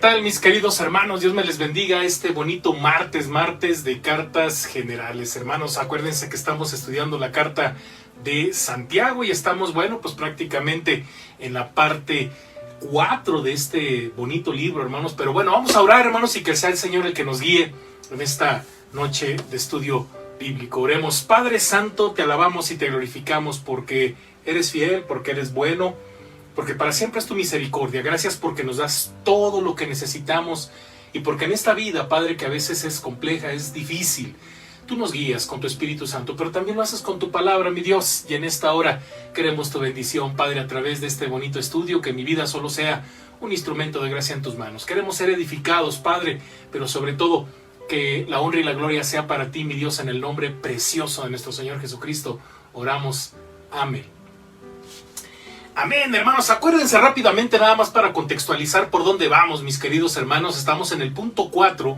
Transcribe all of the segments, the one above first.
tal, mis queridos hermanos? Dios me les bendiga este bonito martes de cartas generales. Hermanos, acuérdense que estamos estudiando la carta de Santiago y estamos, bueno, pues prácticamente en la parte 4 de este bonito libro, hermanos. Pero bueno, vamos a orar, hermanos, y que sea el Señor el que nos guíe en esta noche de estudio bíblico. Oremos. Padre Santo, te alabamos y te glorificamos porque eres fiel, porque eres bueno, porque para siempre es tu misericordia. Gracias porque nos das todo lo que necesitamos y porque en esta vida, Padre, que a veces es compleja, es difícil, tú nos guías con tu Espíritu Santo, pero también lo haces con tu palabra, mi Dios. Y en esta hora queremos tu bendición, Padre, a través de este bonito estudio, que mi vida solo sea un instrumento de gracia en tus manos. Queremos ser edificados, Padre, pero sobre todo que la honra y la gloria sea para ti, mi Dios, en el nombre precioso de nuestro Señor Jesucristo. Oramos. Amén. Amén, hermanos. Acuérdense rápidamente, nada más para contextualizar por dónde vamos, mis queridos hermanos. Estamos en el punto 4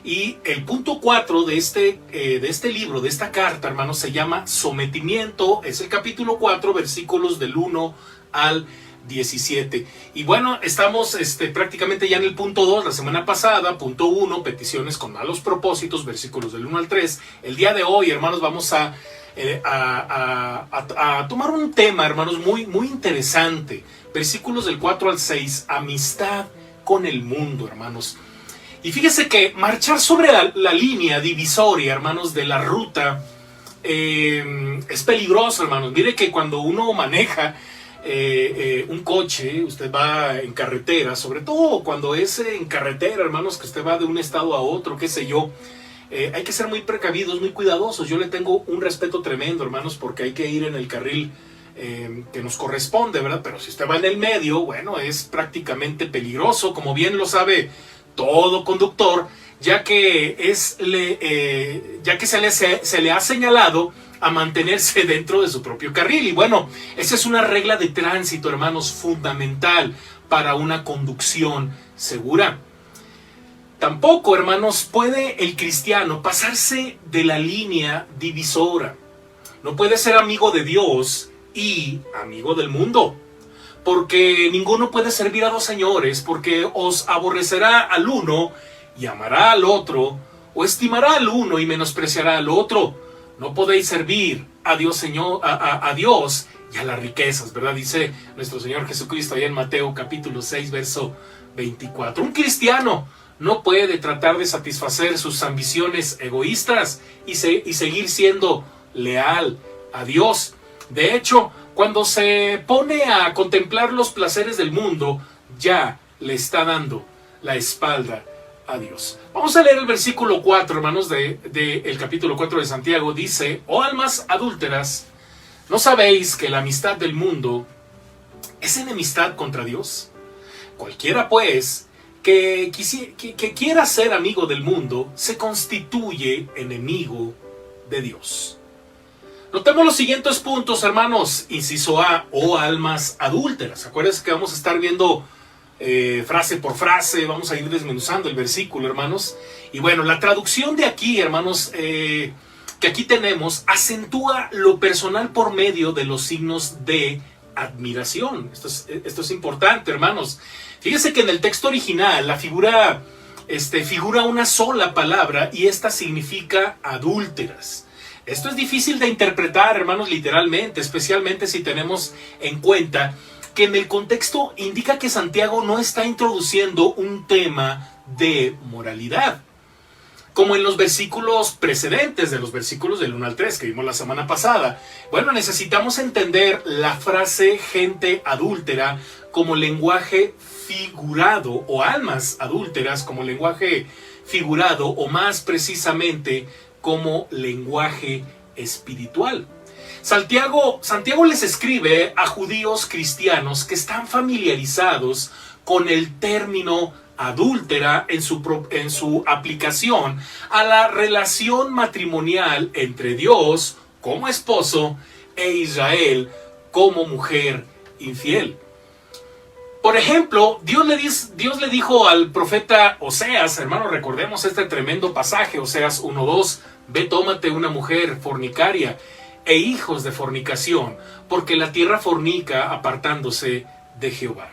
y el punto 4 de este libro, de esta carta, hermanos, se llama Sometimiento. Es el capítulo 4, versículos del 1 al 17. Y bueno, estamos prácticamente ya en el punto 2, la semana pasada, punto 1, peticiones con malos propósitos, versículos del 1 al 3. El día de hoy, hermanos, vamos a tomar un tema, hermanos, muy interesante. Versículos del 4 al 6, amistad con el mundo, hermanos. Y fíjese que marchar sobre la línea divisoria, hermanos, de la ruta es peligroso, hermanos. Mire que cuando uno maneja un coche, usted va en carretera, sobre todo cuando es en carretera, hermanos, que usted va de un estado a otro, qué sé yo. Hay que ser muy precavidos, muy cuidadosos. Yo le tengo un respeto tremendo, hermanos, porque hay que ir en el carril que nos corresponde, ¿verdad? Pero si usted va en el medio, bueno, es prácticamente peligroso, como bien lo sabe todo conductor, ya que se le ha señalado a mantenerse dentro de su propio carril. Y bueno, esa es una regla de tránsito, hermanos, fundamental para una conducción segura. Tampoco, hermanos, puede el cristiano pasarse de la línea divisora. No puede ser amigo de Dios y amigo del mundo, porque ninguno puede servir a dos señores, porque os aborrecerá al uno y amará al otro, o estimará al uno y menospreciará al otro. No podéis servir a Dios, a Dios y a las riquezas, ¿verdad? Dice nuestro Señor Jesucristo allá en Mateo capítulo 6, verso 24. Un cristiano no puede tratar de satisfacer sus ambiciones egoístas y seguir siendo leal a Dios. De hecho, cuando se pone a contemplar los placeres del mundo, ya le está dando la espalda a Dios. Vamos a leer el versículo 4, hermanos, del capítulo 4 de Santiago. Dice: oh almas adúlteras, ¿no sabéis que la amistad del mundo es enemistad contra Dios? Cualquiera, pues, que quiera ser amigo del mundo, se constituye enemigo de Dios. Notemos los siguientes puntos, hermanos. Inciso A, oh almas adúlteras. Acuérdense que vamos a estar viendo frase por frase, vamos a ir desmenuzando el versículo, hermanos. Y bueno, la traducción de aquí, hermanos, que aquí tenemos, acentúa lo personal por medio de los signos de admiración. Esto es importante, hermanos. Fíjense que en el texto original la figura una sola palabra y esta significa adúlteras. Esto es difícil de interpretar, hermanos, literalmente, especialmente si tenemos en cuenta que en el contexto indica que Santiago no está introduciendo un tema de moralidad, como en los versículos precedentes, de los versículos del 1 al 3 que vimos la semana pasada. Bueno, necesitamos entender la frase gente adúltera como lenguaje figurado, o almas adúlteras como lenguaje figurado, o más precisamente como lenguaje espiritual. Santiago les escribe a judíos cristianos que están familiarizados con el término adúltera en su aplicación a la relación matrimonial entre Dios como esposo e Israel como mujer infiel. Por ejemplo, Dios le dijo al profeta Oseas, hermano, recordemos este tremendo pasaje, Oseas 1:2, ve, tómate una mujer fornicaria e hijos de fornicación, porque la tierra fornica apartándose de Jehová.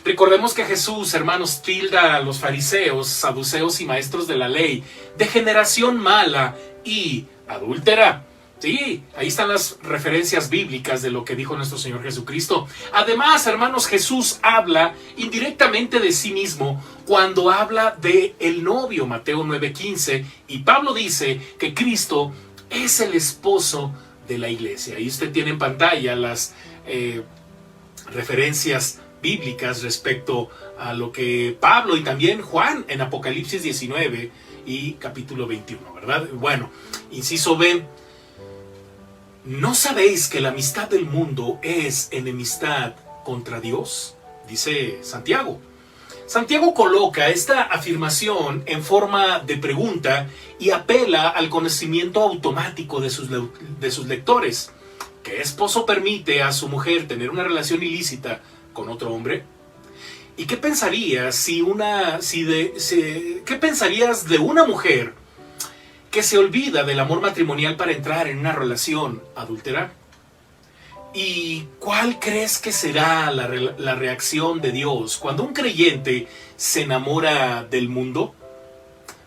Recordemos que Jesús, hermanos, tilda a los fariseos, saduceos y maestros de la ley de generación mala y adúltera. Sí, ahí están las referencias bíblicas de lo que dijo nuestro Señor Jesucristo. Además, hermanos, Jesús habla indirectamente de sí mismo cuando habla de el novio, Mateo 9:15, y Pablo dice que Cristo es el esposo de la iglesia. Ahí usted tiene en pantalla las referencias bíblicas respecto a lo que Pablo y también Juan en Apocalipsis 19 y capítulo 21, ¿verdad? Bueno, inciso B. ¿No sabéis que la amistad del mundo es enemistad contra Dios? Dice Santiago. Santiago coloca esta afirmación en forma de pregunta y apela al conocimiento automático de sus lectores. ¿Qué esposo permite a su mujer tener una relación ilícita con otro hombre? ¿Y qué pensarías qué pensarías de una mujer que se olvida del amor matrimonial para entrar en una relación adúltera? ¿Y cuál crees que será la reacción de Dios cuando un creyente se enamora del mundo?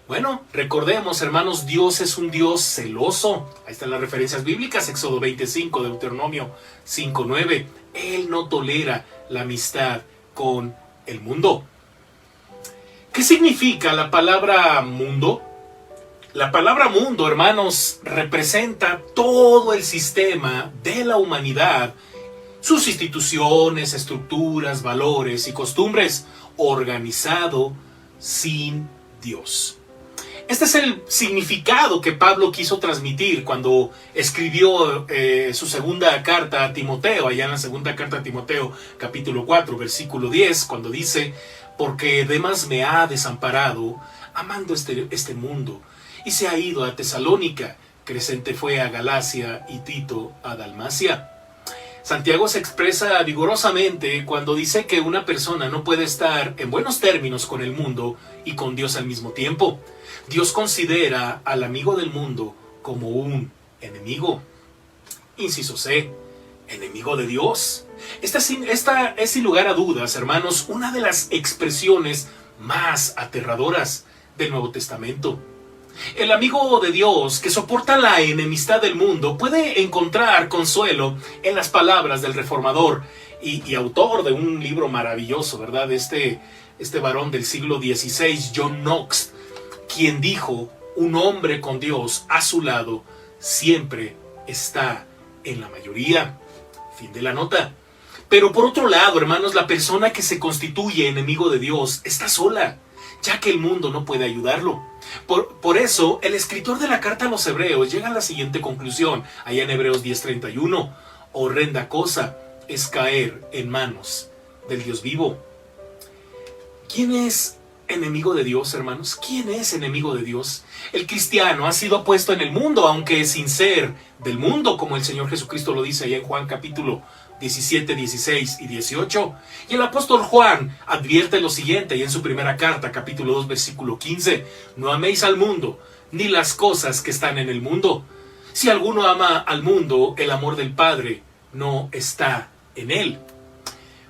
Bueno, recordemos, hermanos, Dios es un Dios celoso. Ahí están las referencias bíblicas, Éxodo 20:5, Deuteronomio 5:9. Él no tolera la amistad con el mundo. ¿Qué significa la palabra mundo? La palabra mundo, hermanos, representa todo el sistema de la humanidad, sus instituciones, estructuras, valores y costumbres, organizado sin Dios. Este es el significado que Pablo quiso transmitir cuando escribió su segunda carta a Timoteo, allá en la segunda carta a Timoteo, capítulo 4, versículo 10, cuando dice: porque Demas me ha desamparado, amando este mundo, y se ha ido a Tesalónica. Crescente fue a Galacia y Tito a Dalmacia. Santiago se expresa vigorosamente cuando dice que una persona no puede estar en buenos términos con el mundo y con Dios al mismo tiempo. Dios considera al amigo del mundo como un enemigo. Inciso C. Enemigo de Dios. Esta es sin lugar a dudas, hermanos, una de las expresiones más aterradoras del Nuevo Testamento. El amigo de Dios que soporta la enemistad del mundo puede encontrar consuelo en las palabras del reformador y autor de un libro maravilloso, ¿verdad? Este varón del siglo XVI, John Knox, quien dijo: un hombre con Dios a su lado siempre está en la mayoría. Fin de la nota. Pero por otro lado, hermanos, la persona que se constituye enemigo de Dios está sola, ya que el mundo no puede ayudarlo. Por eso, el escritor de la carta a los Hebreos llega a la siguiente conclusión, allá en Hebreos 10:31. Horrenda cosa es caer en manos del Dios vivo. ¿Quién es enemigo de Dios, hermanos? ¿Quién es enemigo de Dios? El cristiano ha sido puesto en el mundo, aunque sin ser del mundo, como el Señor Jesucristo lo dice allá en Juan capítulo 17, 16 y 18. Y el apóstol Juan advierte lo siguiente, y en su primera carta, capítulo 2, versículo 15: no améis al mundo, ni las cosas que están en el mundo. Si alguno ama al mundo, el amor del Padre no está en él.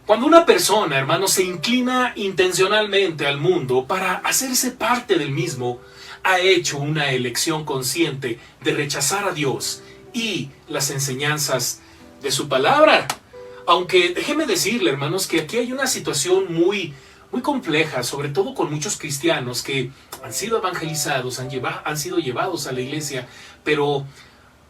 Cuando una persona, hermanos, se inclina intencionalmente al mundo para hacerse parte del mismo, ha hecho una elección consciente de rechazar a Dios y las enseñanzas de su palabra. Aunque déjeme decirle, hermanos, que aquí hay una situación muy compleja, sobre todo con muchos cristianos que han sido evangelizados, han sido llevados a la iglesia, pero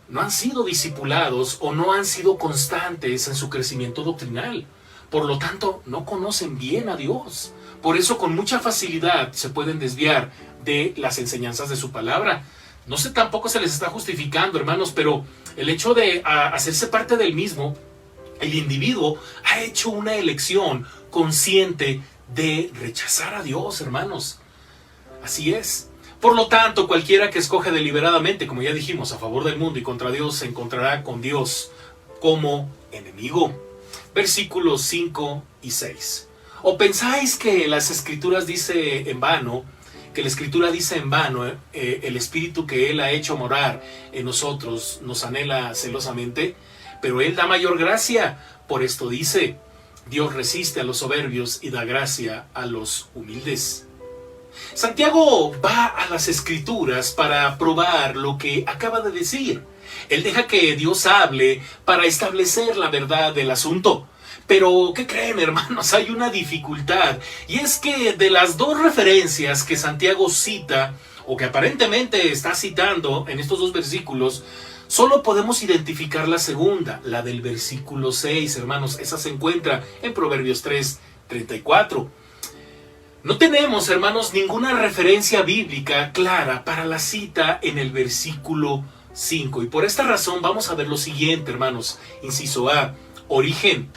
no han sido discipulados o no han sido constantes en su crecimiento doctrinal. Por lo tanto, no conocen bien a Dios. Por eso, con mucha facilidad se pueden desviar de las enseñanzas de su palabra. No sé, tampoco se les está justificando, hermanos, pero el hecho de hacerse parte del mismo, el individuo ha hecho una elección consciente de rechazar a Dios, hermanos. Así es. Por lo tanto, cualquiera que escoge deliberadamente, como ya dijimos, a favor del mundo y contra Dios, se encontrará con Dios como enemigo. Versículos 5 y 6. ¿O pensáis que las escrituras dice en vano, que la escritura dice en vano, el espíritu que Él ha hecho morar en nosotros nos anhela celosamente? Pero Él da mayor gracia. Por esto dice: Dios resiste a los soberbios y da gracia a los humildes. Santiago va a las Escrituras para probar lo que acaba de decir. Él deja que Dios hable para establecer la verdad del asunto. Pero, ¿qué creen, hermanos? Hay una dificultad. Y es que de las dos referencias que Santiago cita, o que aparentemente está citando en estos dos versículos, solo podemos identificar la segunda, la del versículo 6, hermanos. Esa se encuentra en Proverbios 3:34. No tenemos, hermanos, ninguna referencia bíblica clara para la cita en el versículo 5. Y por esta razón vamos a ver lo siguiente, hermanos. Inciso A, origen.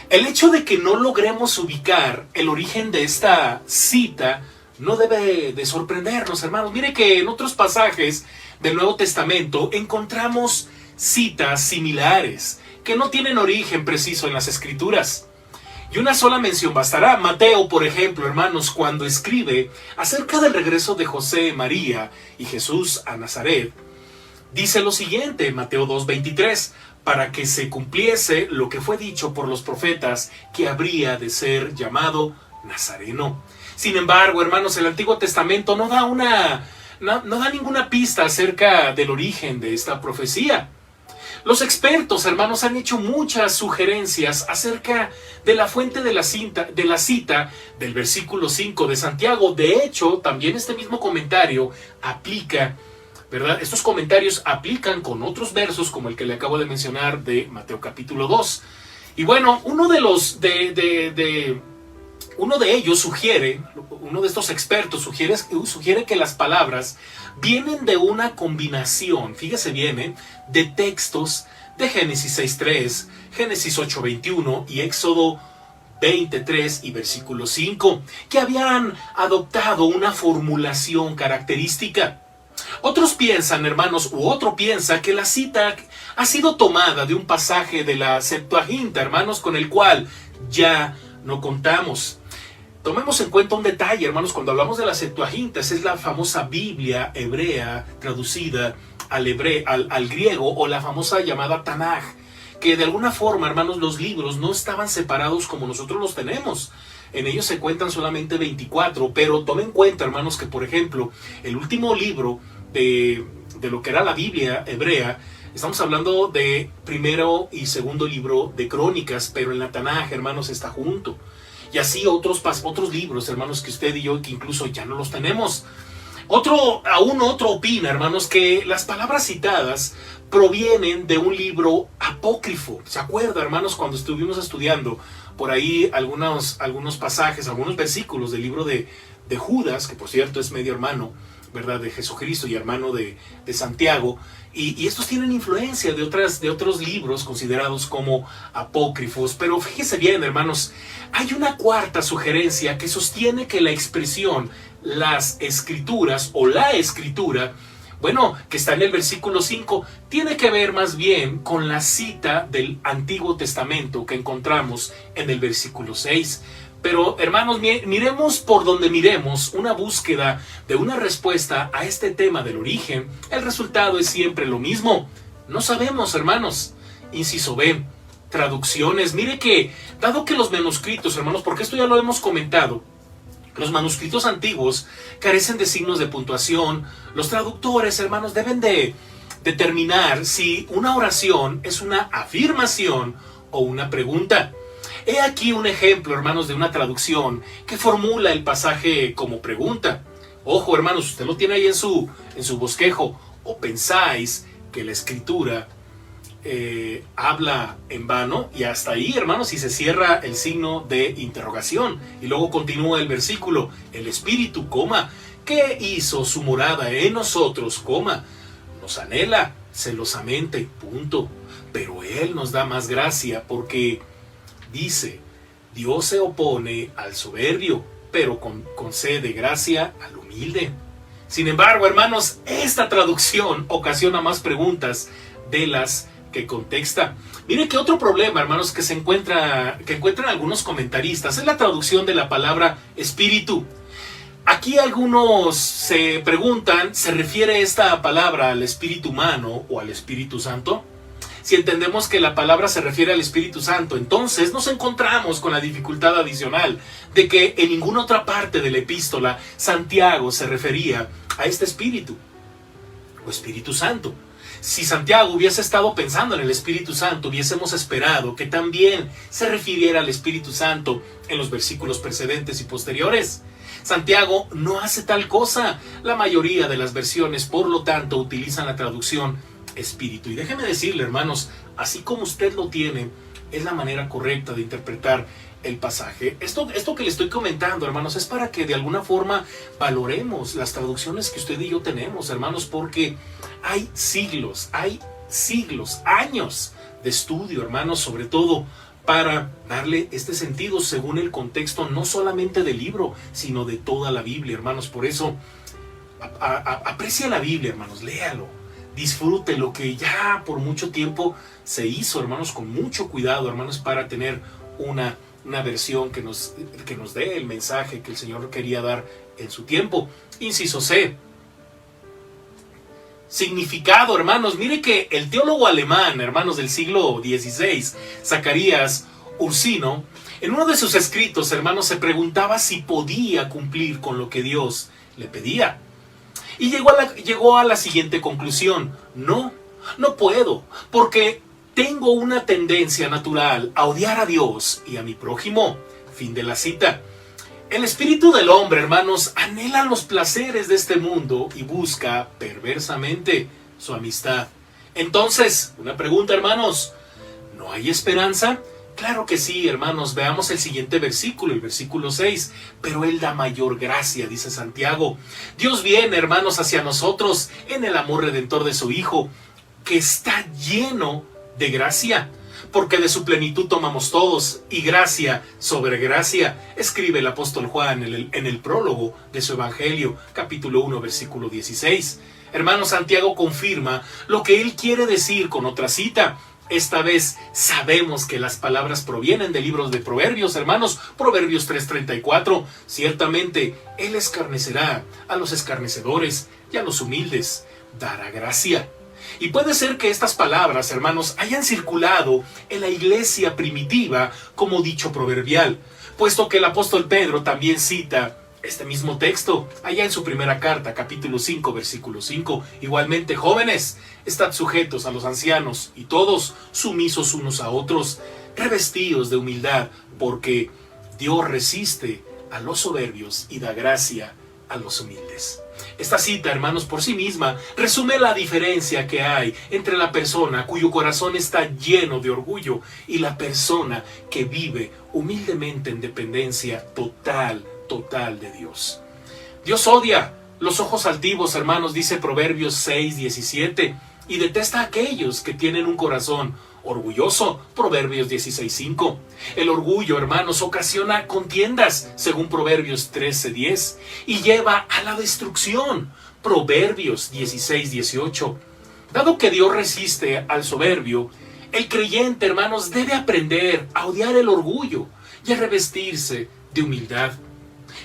El hecho de que no logremos ubicar el origen de esta cita no debe de sorprendernos, hermanos. Mire que en otros pasajes del Nuevo Testamento encontramos citas similares que no tienen origen preciso en las Escrituras. Y una sola mención bastará. Mateo, por ejemplo, hermanos, cuando escribe acerca del regreso de José, María y Jesús a Nazaret, dice lo siguiente, Mateo 2:23, para que se cumpliese lo que fue dicho por los profetas, que habría de ser llamado Nazareno. Sin embargo, hermanos, el Antiguo Testamento no da ninguna pista acerca del origen de esta profecía. Los expertos, hermanos, han hecho muchas sugerencias acerca de la fuente de la cita del versículo 5 de Santiago. De hecho, también este mismo comentario aplica, ¿verdad? Estos comentarios aplican con otros versos como el que le acabo de mencionar de Mateo capítulo 2. Y bueno, uno de ellos sugiere, uno de estos expertos sugiere que las palabras vienen de una combinación, fíjese bien, de textos de Génesis 6:3, Génesis 8:21 y Éxodo 23 y versículo 5, que habían adoptado una formulación característica. Otros piensan, hermanos, otro piensa que la cita ha sido tomada de un pasaje de la Septuaginta, hermanos, con el cual ya no contamos. Tomemos en cuenta un detalle, hermanos, cuando hablamos de la Septuaginta, esa es la famosa Biblia hebrea traducida al griego, o la famosa llamada Tanaj, que de alguna forma, hermanos, los libros no estaban separados como nosotros los tenemos. En ellos se cuentan solamente 24, pero tomen en cuenta, hermanos, que por ejemplo, el último libro de lo que era la Biblia hebrea, estamos hablando de primero y segundo libro de Crónicas, pero en la Tanaj, hermanos, está junto. Y así otros libros, hermanos, que usted y yo, que incluso ya no los tenemos. Otro opina, hermanos, que las palabras citadas provienen de un libro apócrifo. ¿Se acuerda, hermanos, cuando estuvimos estudiando por ahí algunos pasajes, algunos versículos del libro de Judas, que por cierto es medio hermano, ¿verdad?, de Jesucristo y hermano de Santiago, y estos tienen influencia de otros libros considerados como apócrifos. Pero fíjese bien, hermanos, hay una cuarta sugerencia que sostiene que la expresión las escrituras o la escritura, bueno, que está en el versículo 5, tiene que ver más bien con la cita del Antiguo Testamento que encontramos en el versículo 6. Pero, hermanos, miremos por donde miremos una búsqueda de una respuesta a este tema del origen, el resultado es siempre lo mismo. No sabemos, hermanos. Inciso B, traducciones. Mire que, dado que los manuscritos, hermanos, porque esto ya lo hemos comentado, los manuscritos antiguos carecen de signos de puntuación, los traductores, hermanos, deben de determinar si una oración es una afirmación o una pregunta. He aquí un ejemplo, hermanos, de una traducción que formula el pasaje como pregunta. Ojo, hermanos, usted lo tiene ahí en su bosquejo. ¿O pensáis que la escritura habla en vano? Y hasta ahí, hermanos, si se cierra el signo de interrogación. Y luego continúa el versículo. El Espíritu, que hizo su morada en nosotros, nos anhela celosamente, punto. Pero Él nos da más gracia porque dice, Dios se opone al soberbio, pero concede gracia al humilde. Sin embargo, hermanos, esta traducción ocasiona más preguntas de las que contesta. Mire que otro problema, hermanos, que encuentran algunos comentaristas es la traducción de la palabra espíritu. Aquí algunos se preguntan, ¿se refiere esta palabra al espíritu humano o al Espíritu Santo? Si entendemos que la palabra se refiere al Espíritu Santo, entonces nos encontramos con la dificultad adicional de que en ninguna otra parte de la epístola Santiago se refería a este Espíritu o Espíritu Santo. Si Santiago hubiese estado pensando en el Espíritu Santo, hubiésemos esperado que también se refiriera al Espíritu Santo en los versículos precedentes y posteriores. Santiago no hace tal cosa. La mayoría de las versiones, por lo tanto, utilizan la traducción Espíritu. Y déjeme decirle, hermanos, así como usted lo tiene, es la manera correcta de interpretar el pasaje. Esto que le estoy comentando, hermanos, es para que de alguna forma valoremos las traducciones que usted y yo tenemos, hermanos, porque hay siglos, años de estudio, hermanos, sobre todo para darle este sentido según el contexto, no solamente del libro, sino de toda la Biblia, hermanos. Por eso, aprecia la Biblia, hermanos, léalo, disfrute lo que ya por mucho tiempo se hizo, hermanos, con mucho cuidado, hermanos, para tener una versión que nos dé el mensaje que el Señor quería dar en su tiempo. Inciso C. Significado, hermanos. Mire que el teólogo alemán, hermanos, del siglo XVI, Zacarías Ursino, en uno de sus escritos, hermanos, se preguntaba si podía cumplir con lo que Dios le pedía. Y llegó a la siguiente conclusión: no puedo, porque tengo una tendencia natural a odiar a Dios y a mi prójimo. Fin de la cita. El espíritu del hombre, hermanos, anhela los placeres de este mundo y busca perversamente su amistad. Entonces, una pregunta, hermanos, ¿no hay esperanza? Claro que sí, hermanos. Veamos el siguiente versículo, el versículo 6. Pero Él da mayor gracia, dice Santiago. Dios viene, hermanos, hacia nosotros en el amor redentor de su Hijo, que está lleno de gracia, porque de su plenitud tomamos todos, y gracia sobre gracia, escribe el apóstol Juan en el prólogo de su Evangelio, capítulo 1, versículo 16. Hermano, Santiago confirma lo que él quiere decir con otra cita. Esta vez sabemos que las palabras provienen de libros de Proverbios, hermanos. Proverbios 3:34. Ciertamente, Él escarnecerá a los escarnecedores y a los humildes dará gracia. Y puede ser que estas palabras, hermanos, hayan circulado en la iglesia primitiva como dicho proverbial, puesto que el apóstol Pedro también cita este mismo texto allá en su primera carta, capítulo 5, versículo 5. Igualmente, jóvenes, estad sujetos a los ancianos y todos sumisos unos a otros, revestidos de humildad, porque Dios resiste a los soberbios y da gracia a los humildes. Esta cita, hermanos, por sí misma resume la diferencia que hay entre la persona cuyo corazón está lleno de orgullo y la persona que vive humildemente en dependencia total de Dios. Dios odia los ojos altivos, hermanos, dice Proverbios 6:17, y detesta a aquellos que tienen un corazón orgulloso, Proverbios 16:5. El orgullo, hermanos, ocasiona contiendas, según Proverbios 13:10, y lleva a la destrucción, Proverbios 16:18. Dado que Dios resiste al soberbio, el creyente, hermanos, debe aprender a odiar el orgullo y a revestirse de humildad.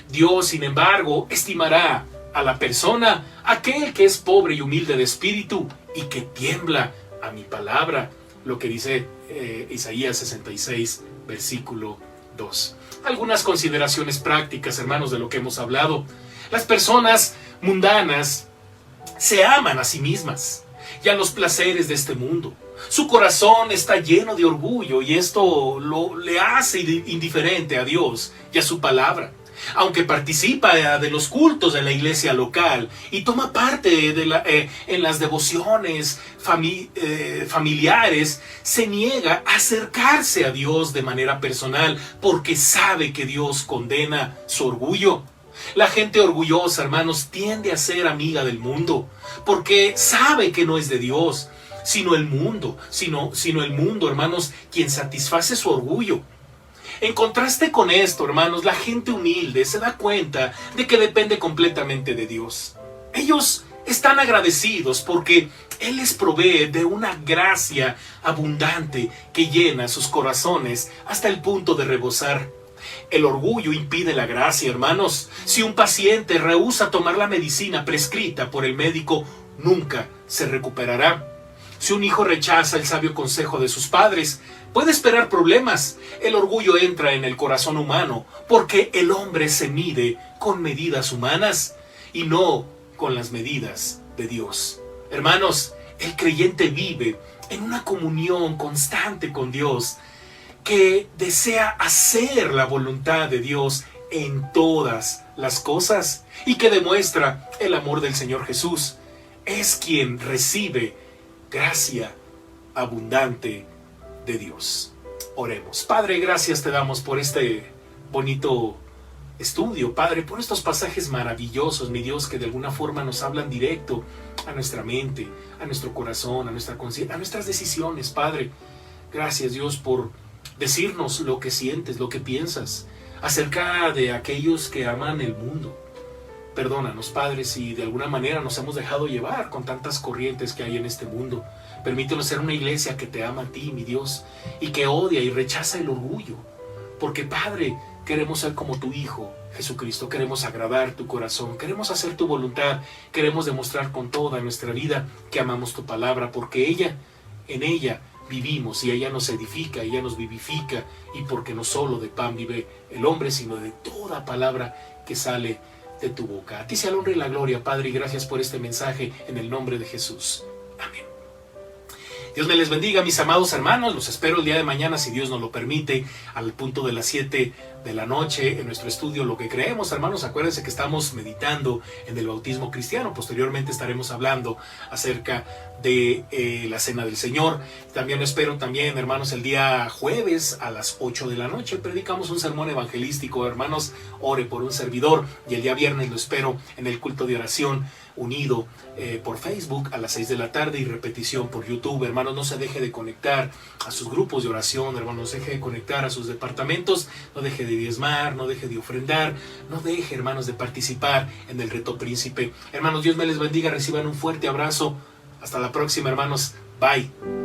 Dios, sin embargo, estimará a la persona, aquel que es pobre y humilde de espíritu y que tiembla a mi palabra, lo que dice Isaías 66, versículo 2. Algunas consideraciones prácticas, hermanos, de lo que hemos hablado. Las personas mundanas se aman a sí mismas y a los placeres de este mundo. Su corazón está lleno de orgullo y esto le hace indiferente a Dios y a su palabra. Aunque participa de los cultos de la iglesia local y toma parte en las devociones familiares, se niega a acercarse a Dios de manera personal porque sabe que Dios condena su orgullo. La gente orgullosa, hermanos, tiende a ser amiga del mundo porque sabe que no es de Dios, sino el mundo, hermanos, quien satisface su orgullo. En contraste con esto, hermanos, la gente humilde se da cuenta de que depende completamente de Dios. Ellos están agradecidos porque Él les provee de una gracia abundante que llena sus corazones hasta el punto de rebosar. El orgullo impide la gracia, hermanos. Si un paciente rehúsa tomar la medicina prescrita por el médico, nunca se recuperará. Si un hijo rechaza el sabio consejo de sus padres, puede esperar problemas. El orgullo entra en el corazón humano porque el hombre se mide con medidas humanas y no con las medidas de Dios. Hermanos, el creyente vive en una comunión constante con Dios, que desea hacer la voluntad de Dios en todas las cosas y que demuestra el amor del Señor Jesús. Es quien recibe gracia abundante de Dios. Oremos. Padre, gracias te damos por este bonito estudio, Padre, por estos pasajes maravillosos, mi Dios, que de alguna forma nos hablan directo a nuestra mente, a nuestro corazón, a nuestra conciencia, a nuestras decisiones, Padre. Gracias, Dios, por decirnos lo que sientes, lo que piensas acerca de aquellos que aman el mundo. Perdónanos, Padre, si de alguna manera nos hemos dejado llevar con tantas corrientes que hay en este mundo. Permítenos ser una iglesia que te ama a ti, mi Dios, y que odia y rechaza el orgullo. Porque, Padre, queremos ser como tu Hijo, Jesucristo. Queremos agradar tu corazón, queremos hacer tu voluntad, queremos demostrar con toda nuestra vida que amamos tu palabra, porque en ella vivimos y ella nos edifica, ella nos vivifica, y porque no solo de pan vive el hombre, sino de toda palabra que sale de tu boca. A ti sea la honra y la gloria, Padre, y gracias por este mensaje en el nombre de Jesús. Amén. Dios me les bendiga, mis amados hermanos. Los espero el día de mañana, si Dios nos lo permite, al punto de las 7 de la noche en nuestro estudio Lo que Creemos. Hermanos, acuérdense que estamos meditando en el bautismo cristiano. Posteriormente estaremos hablando acerca de la Cena del Señor. También lo espero hermanos, el día jueves a las 8 de la noche. Predicamos un sermón evangelístico. Hermanos, ore por un servidor. Y el día viernes lo espero en el culto de oración unido por Facebook a las 6 de la tarde y repetición por YouTube. Hermanos, no se deje de conectar a sus grupos de oración. Hermanos, no se deje de conectar a sus departamentos. No deje de diezmar, no deje de ofrendar, no deje, hermanos, de participar en el reto príncipe. Hermanos, Dios me les bendiga, reciban un fuerte abrazo. Hasta la próxima, hermanos. Bye.